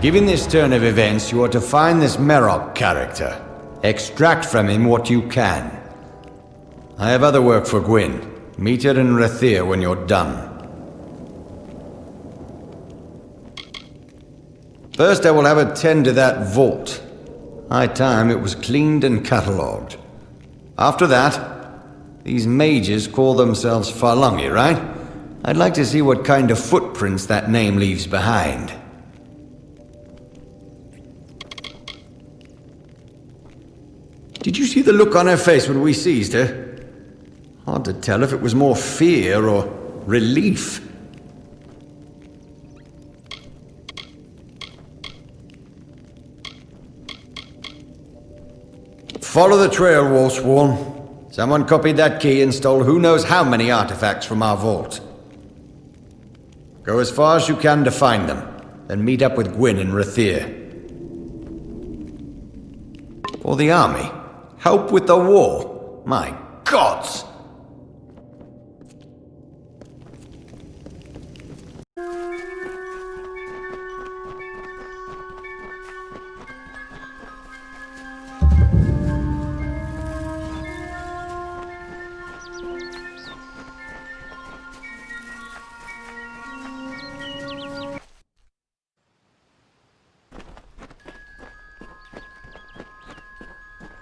Given this turn of events, you are to find this Merok character. Extract from him what you can. I have other work for Gwyn. Meet her in Rathir when you're done. First, I will have her tend to that vault. High time it was cleaned and catalogued. After that, these mages call themselves Farlungi, right? I'd like to see what kind of footprints that name leaves behind. Did you see the look on her face when we seized her? Hard to tell if it was more fear or relief. Follow the trail, Wolfsworn. Someone copied that key and stole who knows how many artifacts from our vault. Go as far as you can to find them, then meet up with Gwyn in Rathir. For the army? Help with the war? My gods!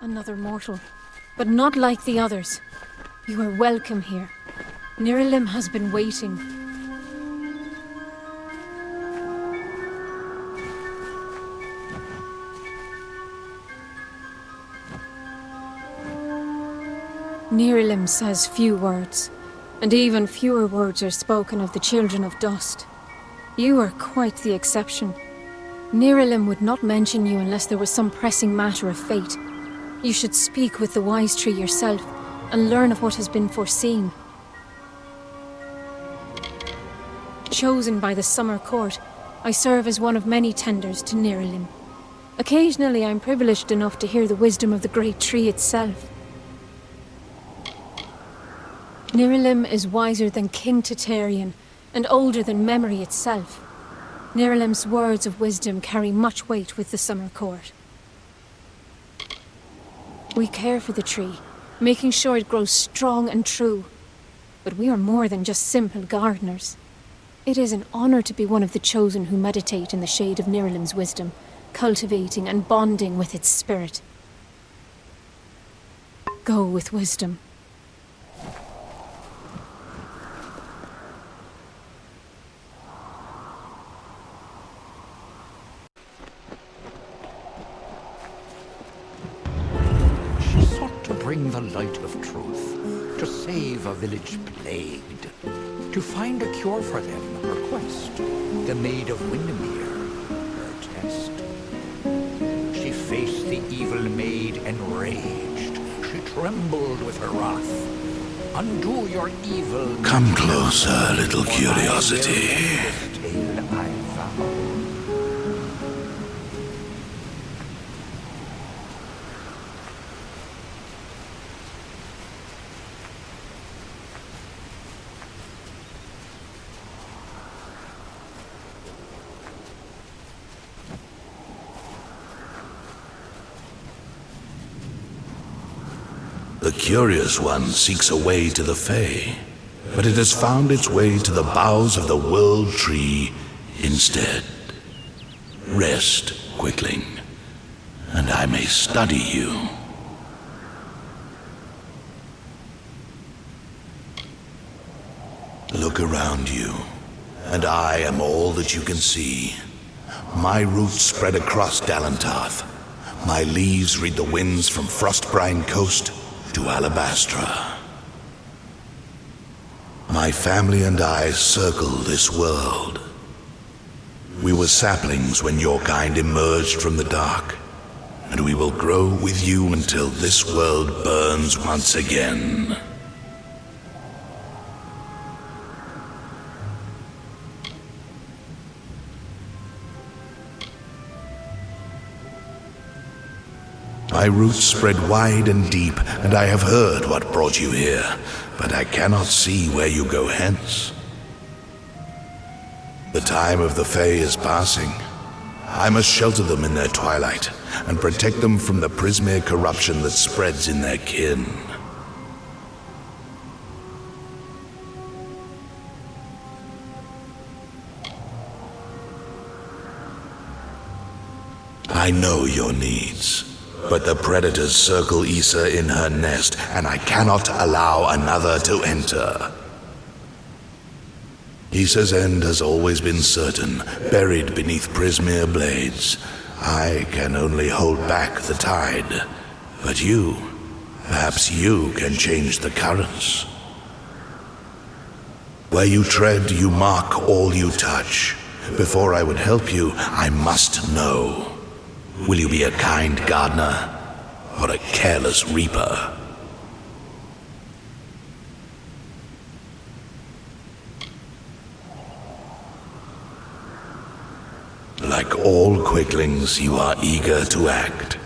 Another mortal, but not like the others. You are welcome here. Nirilim has been waiting. Nirilim says few words, and even fewer words are spoken of the children of dust. You are quite the exception. Nirilim would not mention you unless there was some pressing matter of fate. You should speak with the wise tree yourself, and learn of what has been foreseen. Chosen by the Summer Court, I serve as one of many tenders to Nirilim. Occasionally I'm privileged enough to hear the wisdom of the great tree itself. Nirilim is wiser than King Tatarian, and older than memory itself. Nirilim's words of wisdom carry much weight with the Summer Court. We care for the tree, making sure it grows strong and true. But we are more than just simple gardeners. It is an honor to be one of the chosen who meditate in the shade of Nirilim's wisdom, cultivating and bonding with its spirit. Go with wisdom. Bring the light of truth, to save a village plagued, to find a cure for them, her quest, the Maid of Windermere, her test. She faced the evil maid enraged, she trembled with her wrath. Undo your evil... Come closer, little curiosity. I vow. The curious one seeks a way to the Fae, but it has found its way to the boughs of the World Tree instead. Rest, Quickling, and I may study you. Look around you, and I am all that you can see. My roots spread across Dalantarth. My leaves read the winds from Frostbrine Coast to Alabastra. My family and I circle this world. We were saplings when your kind emerged from the dark, and we will grow with you until this world burns once again. My roots spread wide and deep, and I have heard what brought you here, but I cannot see where you go hence. The time of the Fae is passing. I must shelter them in their twilight and protect them from the Prismere corruption that spreads in their kin. I know your needs, but the predators circle Issa in her nest, and I cannot allow another to enter. Issa's end has always been certain, buried beneath Prismere blades. I can only hold back the tide, but perhaps you can change the currents. Where you tread, you mark all you touch. Before I would help you, I must know. Will you be a kind gardener or a careless reaper? Like all quicklings, you are eager to act.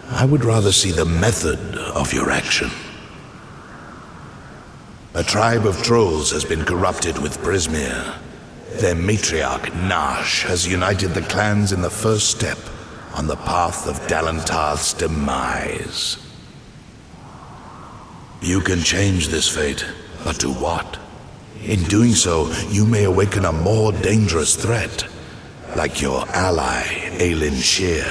I would rather see the method of your action. A tribe of trolls has been corrupted with Prismere. Their matriarch, Nash, has united the clans in the first step on the path of Dalantarth's demise. You can change this fate, but to what? In doing so, you may awaken a more dangerous threat, like your ally, Aelin Shear.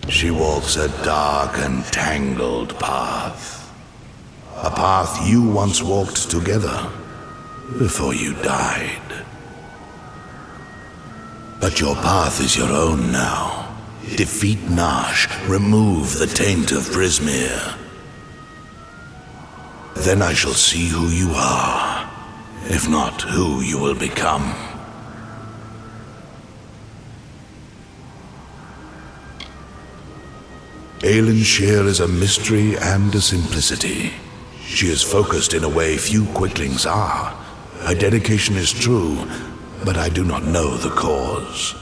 She walks a dark and tangled path. A path you once walked together before you died. But your path is your own now. Defeat Nash, remove the taint of Prismere. Then I shall see who you are, if not who you will become. Aelin Shear is a mystery and a simplicity. She is focused in a way few quicklings are. Her dedication is true, but I do not know the cause.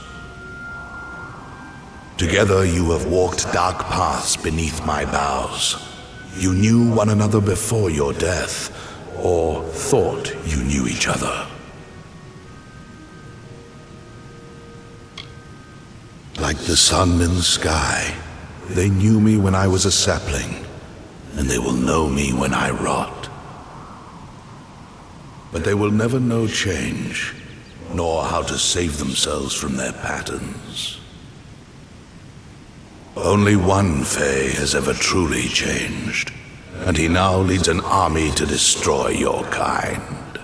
Together you have walked dark paths beneath my boughs. You knew one another before your death, or thought you knew each other. Like the sun in the sky, they knew me when I was a sapling, and they will know me when I rot. But they will never know change, nor how to save themselves from their patterns. Only one Fae has ever truly changed, and he now leads an army to destroy your kind.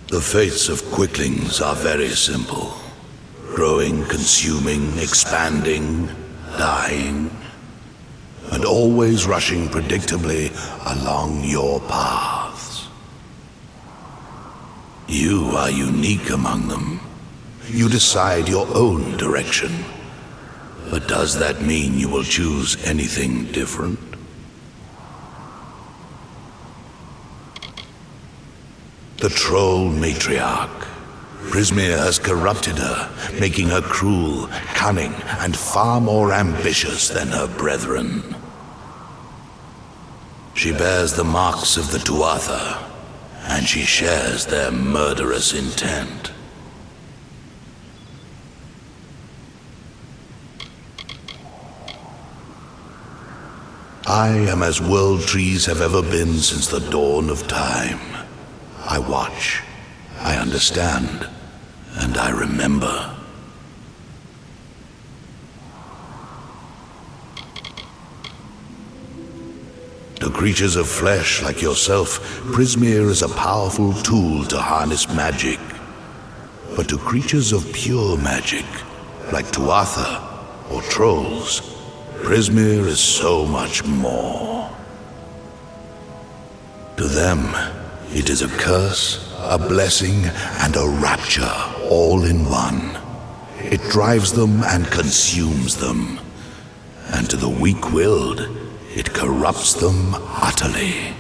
The fates of quicklings are very simple. Growing, consuming, expanding, dying, and always rushing predictably along your paths. You are unique among them. You decide your own direction. But does that mean you will choose anything different? The Troll Matriarch. Prismere has corrupted her, making her cruel, cunning, and far more ambitious than her brethren. She bears the marks of the Tuatha, and she shares their murderous intent. I am as world trees have ever been since the dawn of time. I watch, I understand, and I remember. To creatures of flesh like yourself, Prismere is a powerful tool to harness magic. But to creatures of pure magic, like Tuatha or trolls, Prismere is so much more. To them, it is a curse, a blessing, and a rapture all in one. It drives them and consumes them. And to the weak-willed, it corrupts them utterly.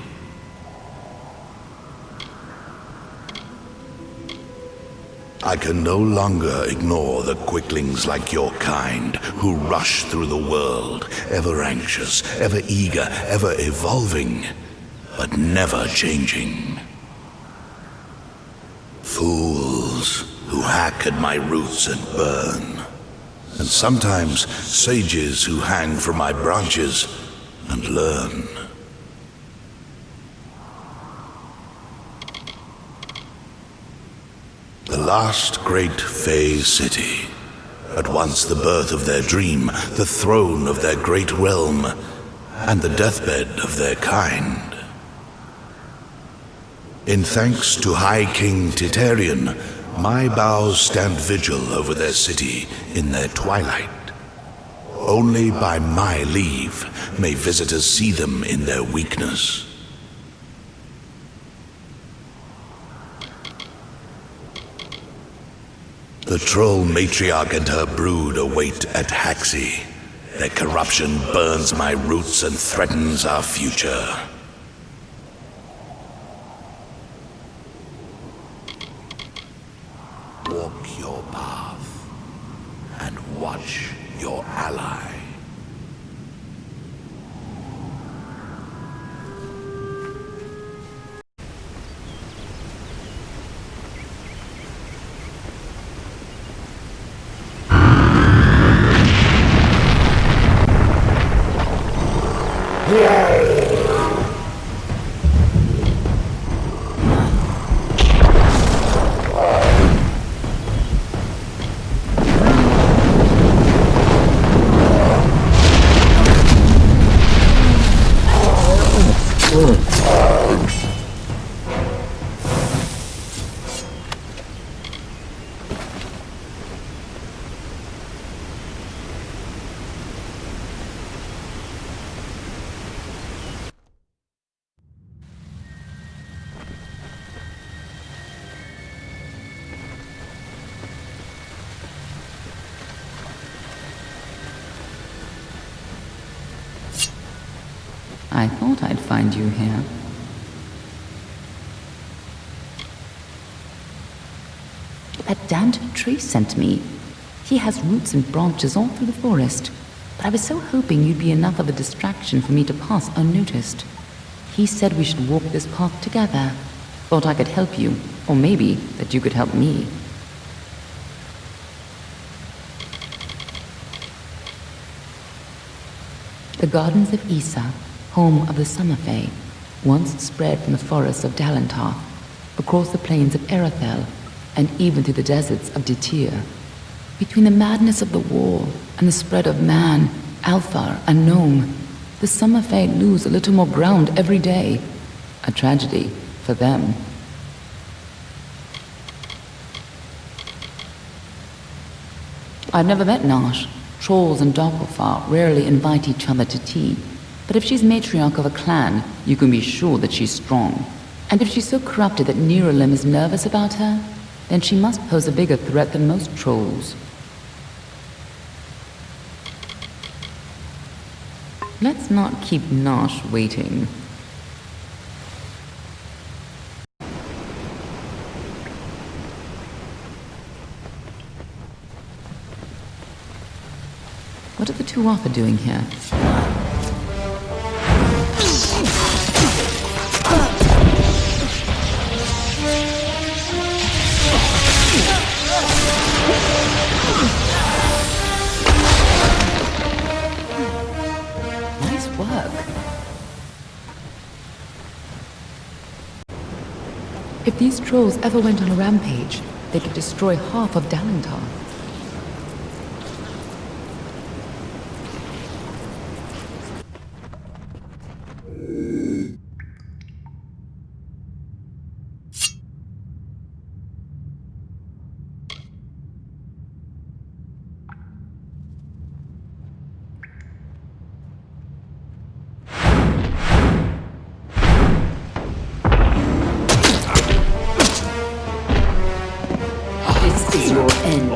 I can no longer ignore the quicklings like your kind who rush through the world, ever anxious, ever eager, ever evolving, but never changing. Fools who hack at my roots and burn, and sometimes sages who hang from my branches and learn. The last great Fey city, at once the birth of their dream, the throne of their great realm, and the deathbed of their kind. In thanks to High King Titarian, my boughs stand vigil over their city in their twilight. Only by my leave may visitors see them in their weakness. The troll matriarch and her brood await at Haxi. Their corruption burns my roots and threatens our future. Walk your path and watch your ally. I thought I'd find you here. That damned tree sent me. He has roots and branches all through the forest, but I was so hoping you'd be enough of a distraction for me to pass unnoticed. He said we should walk this path together. Thought I could help you, or maybe that you could help me. The Gardens of Issa, home of the Summer Fae, once spread from the forests of Dalentar, across the plains of Erethel, and even through the deserts of Ditir. Between the madness of the war and the spread of man, Alfar, and Gnome, the Summer Fae lose a little more ground every day. A tragedy for them. I've never met Nash. Trolls and Dogglefar rarely invite each other to tea. But if she's matriarch of a clan, you can be sure that she's strong. And if she's so corrupted that Neralim is nervous about her, then she must pose a bigger threat than most trolls. Let's not keep Nash waiting. What are the two Arthur doing here? Nice work. If these trolls ever went on a rampage, they could destroy half of Dalentar. This is your end.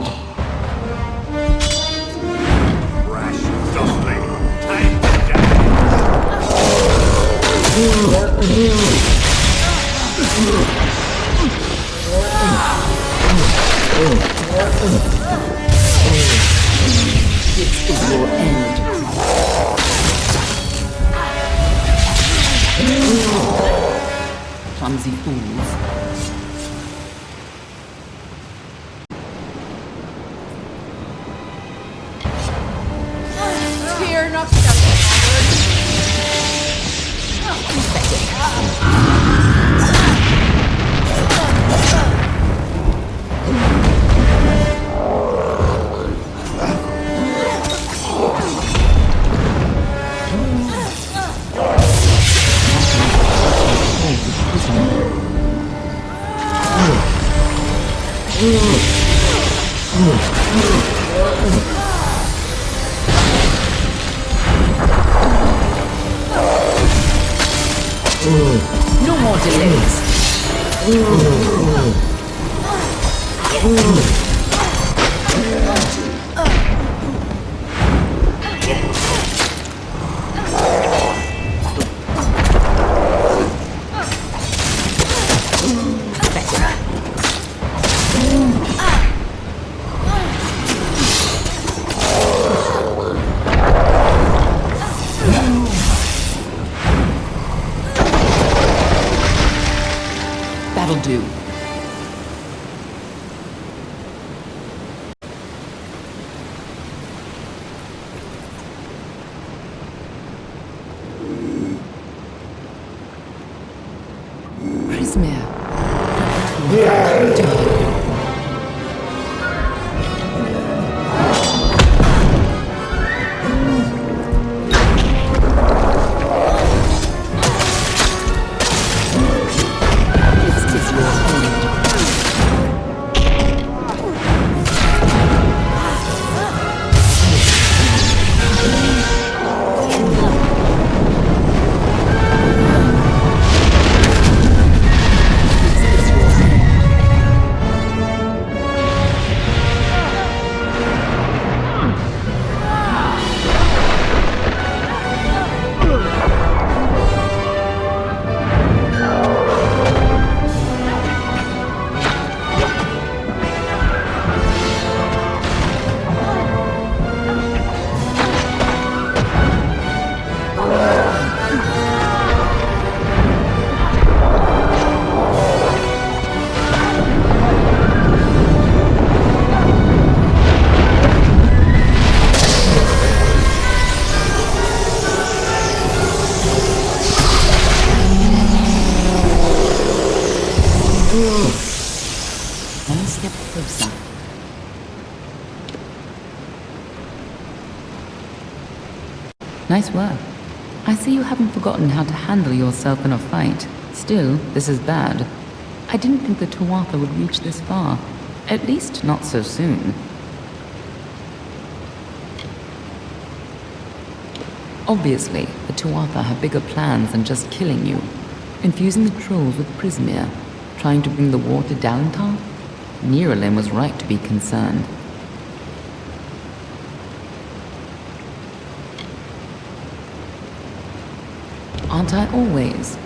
Rash dumpling, time to die. This is your end. Clumsy fools. Fear not, Amalur. No more delays. That'll do. Prismir. One step closer. Nice work. I see you haven't forgotten how to handle yourself in a fight. Still, this is bad. I didn't think the Tuatha would reach this far. At least not so soon. Obviously, the Tuatha have bigger plans than just killing you. Infusing the trolls with Prismir, trying to bring the war to Dalentar? Niralim was right to be concerned. Aren't I always?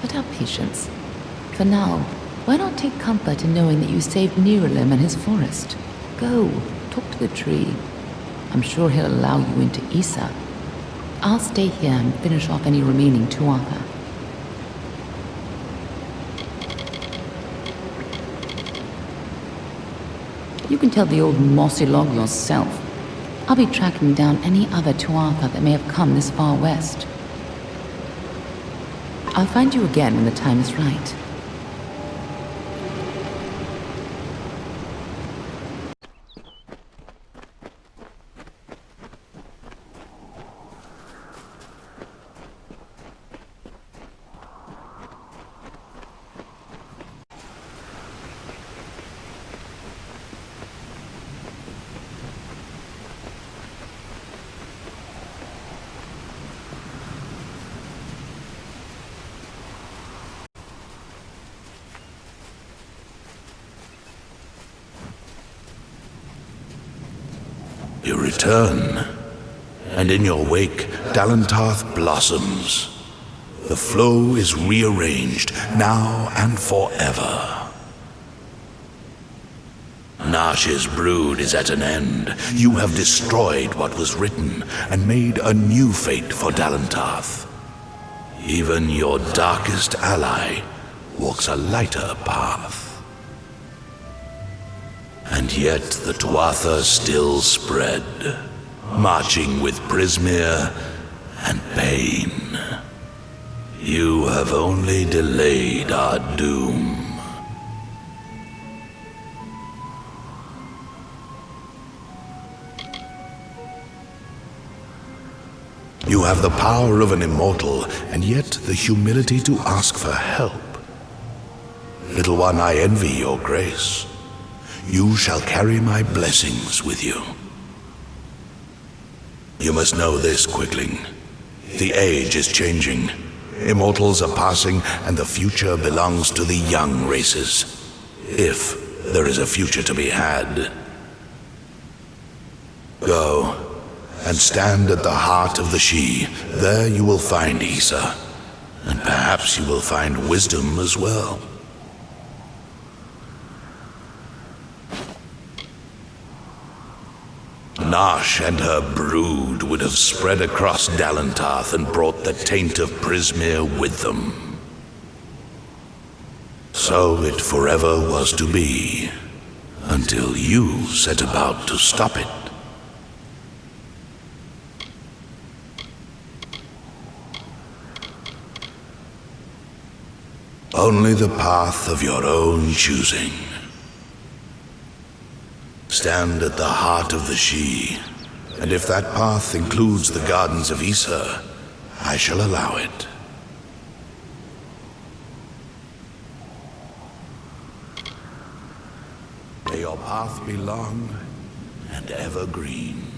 But have patience. For now, why not take comfort in knowing that you saved Niralim and his forest? Go, talk to the tree. I'm sure he'll allow you into Issa. I'll stay here and finish off any remaining Tuatha. You can tell the old mossy log yourself. I'll be tracking down any other Tuatha that may have come this far west. I'll find you again when the time is right. You return, and in your wake, Dalentarth blossoms. The flow is rearranged, now and forever. Nash's brood is at an end. You have destroyed what was written and made a new fate for Dalentarth. Even your darkest ally walks a lighter path. And yet the Tuatha still spread, marching with Prismeer and pain. You have only delayed our doom. You have the power of an immortal, and yet the humility to ask for help. Little one, I envy your grace. You shall carry my blessings with you. You must know this, Quickling. The age is changing. Immortals are passing, and the future belongs to the young races. If there is a future to be had. Go. And stand at the heart of the She. There you will find Issa. And perhaps you will find wisdom as well. Nash and her brood would have spread across Dalentarth and brought the taint of Prismeer with them. So it forever was to be, until you set about to stop it. Only the path of your own choosing. Stand at the heart of the She, and if that path includes the gardens of Issa, I shall allow it. May your path be long and evergreen.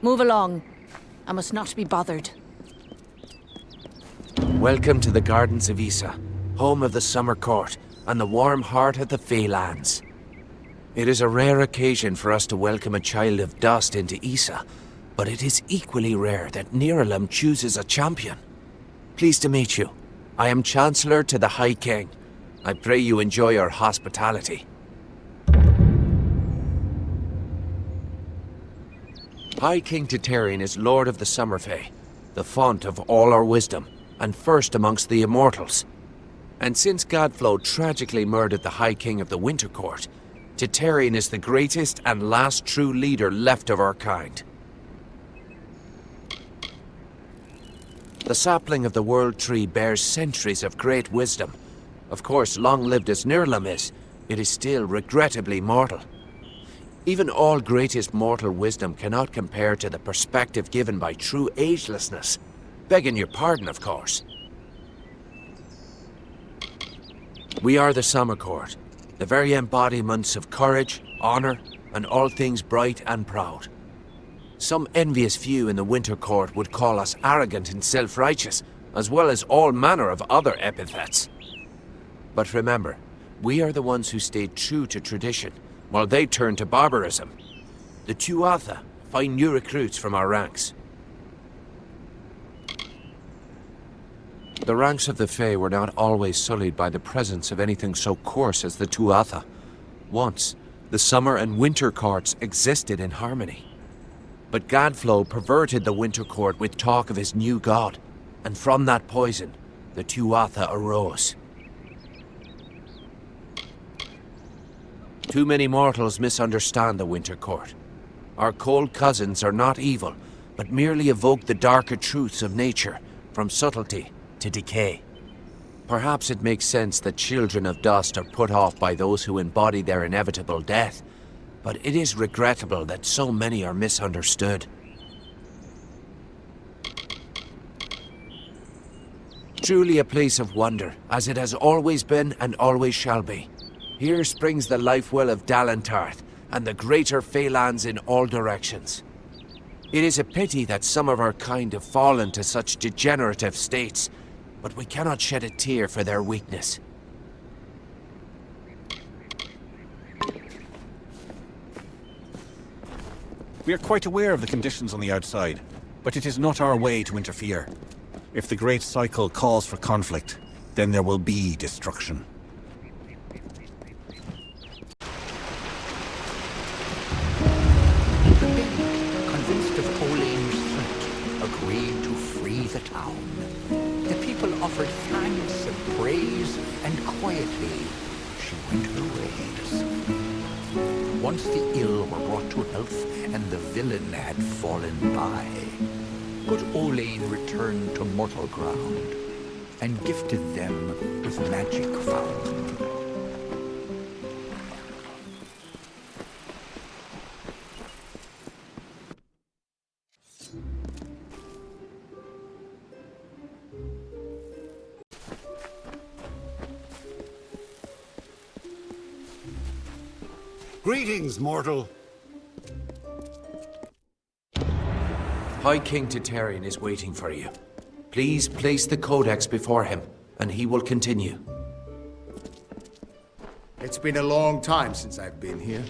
Move along. I must not be bothered. Welcome to the Gardens of Issa, home of the Summer Court, and the warm heart of the Feylands. It is a rare occasion for us to welcome a child of dust into Issa, but it is equally rare that Niralim chooses a champion. Pleased to meet you. I am Chancellor to the High King. I pray you enjoy our hospitality. High King Titarian is Lord of the Summerfey, the font of all our wisdom, and first amongst the immortals. And since Godflow tragically murdered the High King of the Winter Court, Titarian is the greatest and last true leader left of our kind. The sapling of the World Tree bears centuries of great wisdom. Of course, long-lived as Nirlam is, it is still regrettably mortal. Even all greatest mortal wisdom cannot compare to the perspective given by true agelessness. Begging your pardon, of course. We are the Summer Court, the very embodiments of courage, honor, and all things bright and proud. Some envious few in the Winter Court would call us arrogant and self-righteous, as well as all manner of other epithets. But remember, we are the ones who stayed true to tradition, while they turned to barbarism. The Tuatha find new recruits from our ranks. The ranks of the Fae were not always sullied by the presence of anything so coarse as the Tuatha. Once, the summer and winter courts existed in harmony. But Gadflow perverted the winter court with talk of his new god, and from that poison, the Tuatha arose. Too many mortals misunderstand the winter court. Our cold cousins are not evil, but merely evoke the darker truths of nature, from subtlety to decay. Perhaps it makes sense that children of dust are put off by those who embody their inevitable death, but it is regrettable that so many are misunderstood. Truly a place of wonder, as it has always been and always shall be. Here springs the life well of Dalentarth, and the greater Feylands in all directions. It is a pity that some of our kind have fallen to such degenerative states, but we cannot shed a tear for their weakness. We are quite aware of the conditions on the outside, but it is not our way to interfere. If the Great Cycle calls for conflict, then there will be destruction. The Bend, convinced of Olain's threat, agreed to free the town. The people offered thanks and praise, and quietly she went her ways. Once the ill were brought to health, and the villain had fallen by, good Olain returned to mortal ground, and gifted them with magic found. Greetings, mortal. High King Titarian is waiting for you. Please place the Codex before him, and he will continue. It's been a long time since I've been here.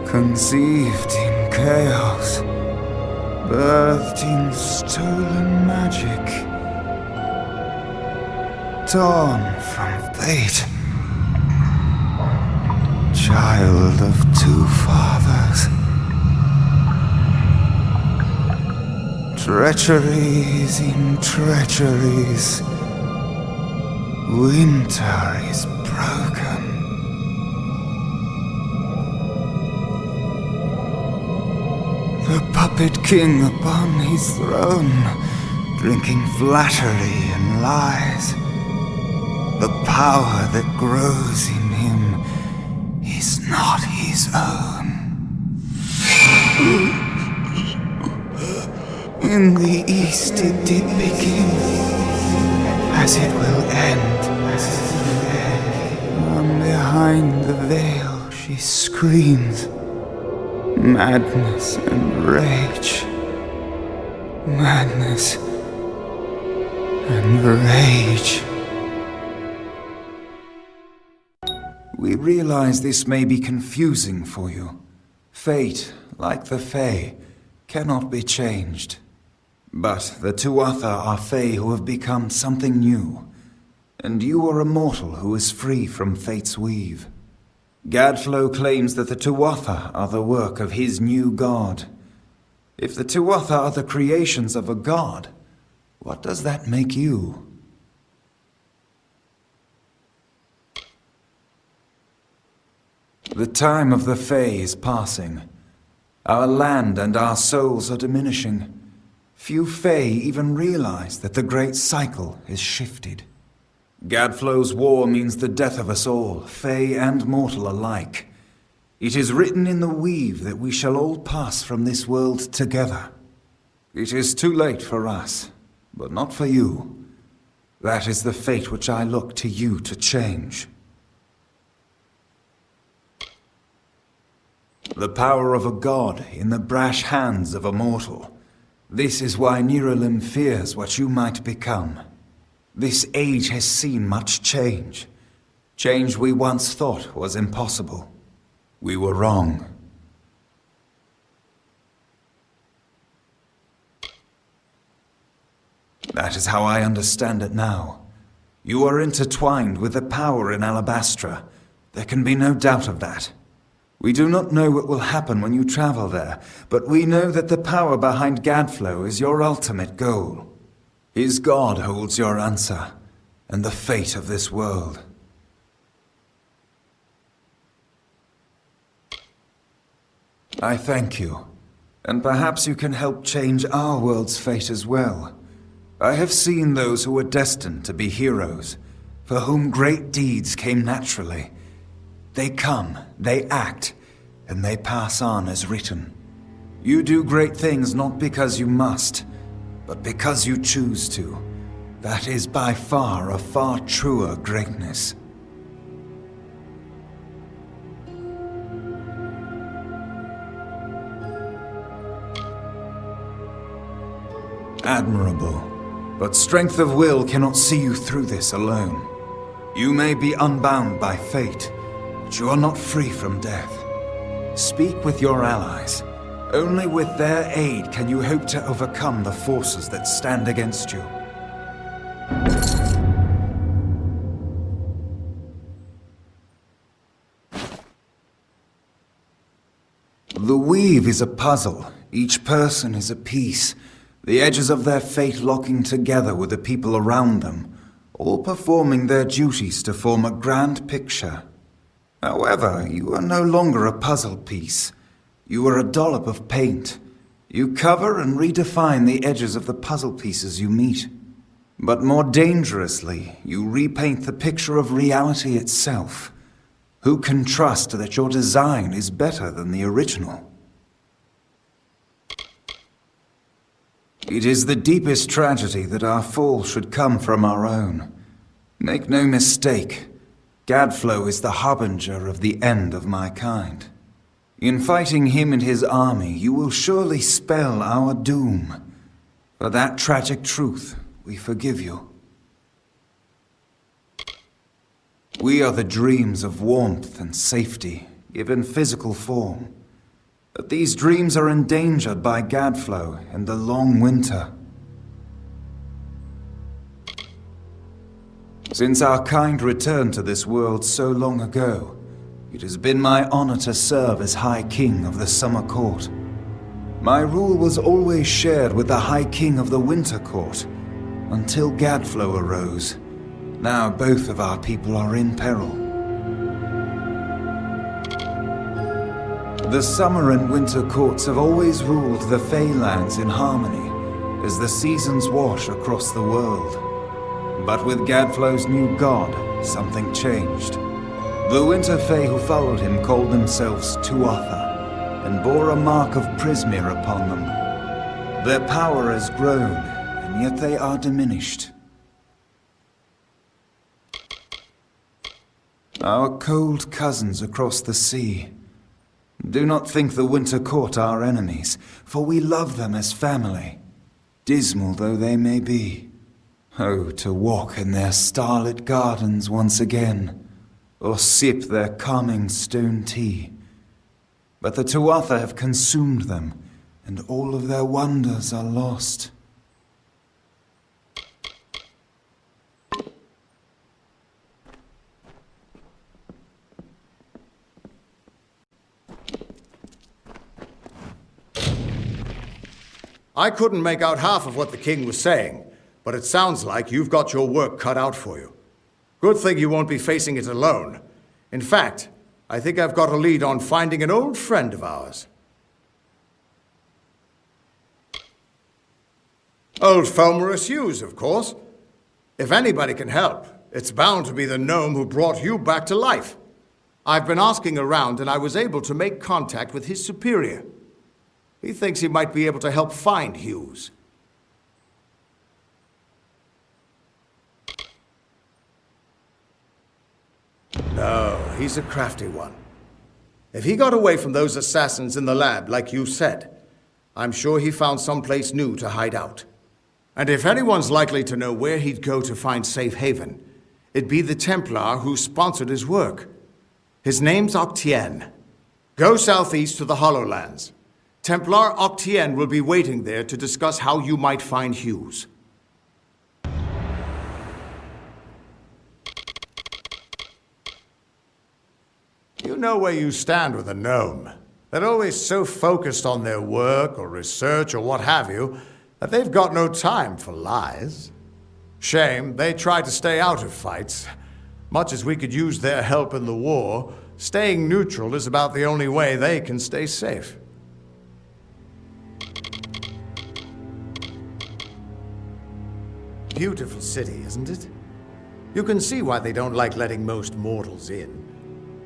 Conceived in chaos, birthed in stolen magic, torn from fate, child of two fathers. Treacheries in treacheries, winter is broken. The puppet king upon his throne, drinking flattery and lies. The power that grows in him is not his own. In the east it did begin, as it will end. From behind the veil she screams. Madness and rage. Madness and rage. We realize this may be confusing for you. Fate, like the Fae, cannot be changed. But the Tuatha are Fae who have become something new, and you are a mortal who is free from Fate's weave. Gadflow claims that the Tuatha are the work of his new god. If the Tuatha are the creations of a god, what does that make you? The time of the Fae is passing. Our land and our souls are diminishing. Few Fae even realize that the great cycle is shifted. Gadflow's war means the death of us all, Fey and mortal alike. It is written in the weave that we shall all pass from this world together. It is too late for us, but not for you. That is the fate which I look to you to change. The power of a god in the brash hands of a mortal. This is why Niralim fears what you might become. This age has seen much change. Change we once thought was impossible. We were wrong. That is how I understand it now. You are intertwined with the power in Alabastra. There can be no doubt of that. We do not know what will happen when you travel there, but we know that the power behind Gadflow is your ultimate goal. His god holds your answer, and the fate of this world. I thank you, and perhaps you can help change our world's fate as well. I have seen those who were destined to be heroes, for whom great deeds came naturally. They come, they act, and they pass on as written. You do great things not because you must, but because you choose to. That is by far a far truer greatness. Admirable. But strength of will cannot see you through this alone. You may be unbound by fate, but you are not free from death. Speak with your allies. Only with their aid can you hope to overcome the forces that stand against you. The weave is a puzzle. Each person is a piece. The edges of their fate locking together with the people around them, all performing their duties to form a grand picture. However, you are no longer a puzzle piece. You are a dollop of paint. You cover and redefine the edges of the puzzle pieces you meet. But more dangerously, you repaint the picture of reality itself. Who can trust that your design is better than the original? It is the deepest tragedy that our fall should come from our own. Make no mistake, Gadflow is the harbinger of the end of my kind. In fighting him and his army, you will surely spell our doom. For that tragic truth, we forgive you. We are the dreams of warmth and safety, given physical form. But these dreams are endangered by Gadflow and the long winter. Since our kind returned to this world so long ago, it has been my honor to serve as High King of the Summer Court. My rule was always shared with the High King of the Winter Court, until Gadflow arose. Now both of our people are in peril. The Summer and Winter Courts have always ruled the Feylands in harmony, as the seasons wash across the world. But with Gadflow's new god, something changed. The Winter Fae who followed him called themselves Tuatha, and bore a mark of Prismir upon them. Their power has grown, and yet they are diminished. Our cold cousins across the sea. Do not think the Winter Court our enemies, for we love them as family, dismal though they may be. Oh, to walk in their starlit gardens once again, or sip their calming stone tea. But the Tuatha have consumed them, and all of their wonders are lost. I couldn't make out half of what the king was saying, but it sounds like you've got your work cut out for you. Good thing you won't be facing it alone. In fact, I think I've got a lead on finding an old friend of ours. Old Felmerus Hughes, of course. If anybody can help, It's bound to be the gnome who brought you back to life. I've been asking around and I was able to make contact with his superior. He thinks he might be able to help find Hughes. No, he's a crafty one. If he got away from those assassins in the lab, like you said, I'm sure he found someplace new to hide out. And if anyone's likely to know where he'd go to find safe haven, it'd be the Templar who sponsored his work. His name's Octien. Go southeast to the Hollowlands. Templar Octien will be waiting there to discuss how you might find Hughes. You know where you stand with a gnome. They're always so focused on their work or research or what have you that they've got no time for lies. Shame, they try to stay out of fights. Much as we could use their help in the war, staying neutral is about the only way they can stay safe. Beautiful city, isn't it? You can see why they don't like letting most mortals in.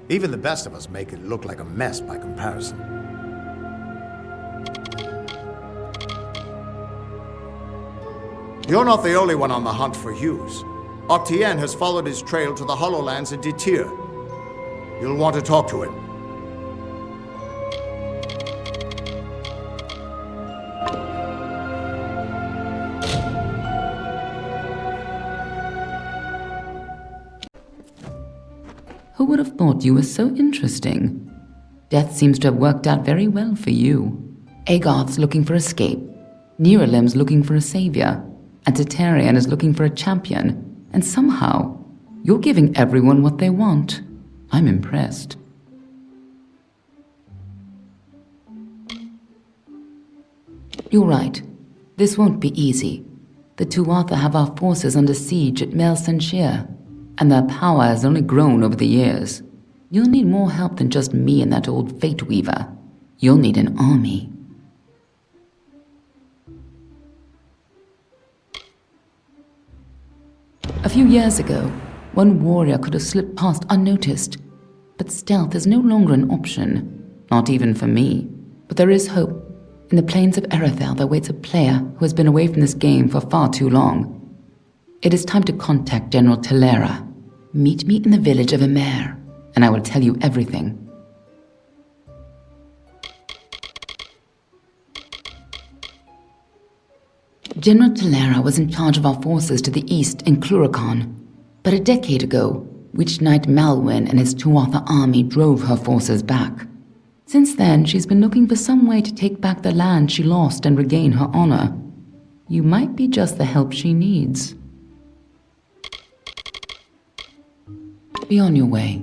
Even the best of us make it look like a mess by comparison. You're not the only one on the hunt for Hughes. Octien has followed his trail to the Hollowlands in Detir. You'll want to talk to him. Who would have thought you were so interesting? Death seems to have worked out very well for you. Agarth's looking for escape, Neralim's looking for a savior, and Tatarian is looking for a champion, and somehow, you're giving everyone what they want. I'm impressed. You're right. This won't be easy. The Tuatha have our forces under siege at Mel Senshir, and their power has only grown over the years. You'll need more help than just me and that old Fate Weaver. You'll need an army. A few years ago, one warrior could have slipped past unnoticed, but stealth is no longer an option, not even for me. But there is hope. In the plains of Erethel there waits a player who has been away from this game for far too long. It is time to contact General Telera. Meet me in the village of Emer, and I will tell you everything. General Telera was in charge of our forces to the east in Cluracan, but a decade ago, Witch Knight Malwyn and his Tuatha army drove her forces back. Since then, she's been looking for some way to take back the land she lost and regain her honor. You might be just the help she needs. Be on your way.